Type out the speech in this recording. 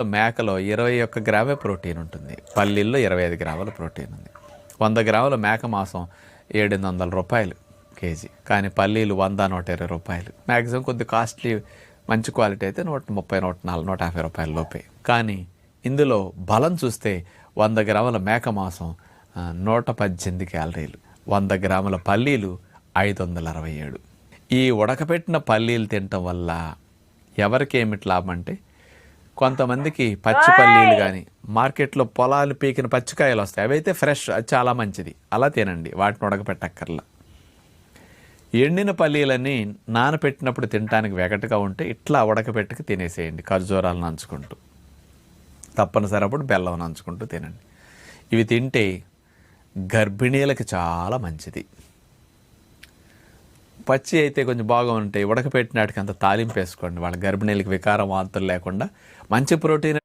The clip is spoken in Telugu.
మేకలో 21 గ్రామే ప్రోటీన్ ఉంటుంది. పల్లీల్లో 25 గ్రాముల ప్రోటీన్ ఉంది. 100 గ్రాముల మేక మాంసం 700 రూపాయలు కేజీ. కానీ పల్లీలు 100, 120 రూపాయలు. మ్యాక్సిమం కొద్ది కాస్ట్లీ మంచి క్వాలిటీ అయితే 130, 140, 150 రూపాయల లోపే. కానీ ఇందులో బలం చూస్తే 100 గ్రాముల మేక మాంసం 118 క్యాలరీలు, 100 గ్రాముల పల్లీలు 567. ఈ ఉడకపెట్టిన పల్లీలు తినటం వల్ల ఎవరికి ఏమిటి లాభం అంటే, కొంతమందికి పచ్చి పల్లీలు కానీ మార్కెట్లో పొలాలు పీకిన పచ్చికాయలు వస్తాయి, అవైతే ఫ్రెష్, అది చాలా మంచిది, అలా తినండి, వాటిని ఉడకపెట్టక్కర్లా. ఎండిన పల్లీలన్నీ నానపెట్టినప్పుడు తినడానికి వెగటగా ఉంటే ఇట్లా ఉడకపెట్టుకు తినేసేయండి, ఖర్జూరాలు నంచుకుంటూ. తప్పనిసరి అప్పుడు బెల్లం నంచుకుంటూ తినండి. ఇవి తింటే గర్భిణీలకి చాలా మంచిది. పచ్చి అయితే కొంచెం బాగా ఉంటాయి, ఉడకపెట్టినాటికి అంత తాలింపు వేసుకోండి, వాళ్ళ గర్భిణీలకి వికారం వాంతులు లేకుండా మంచి ప్రోటీన్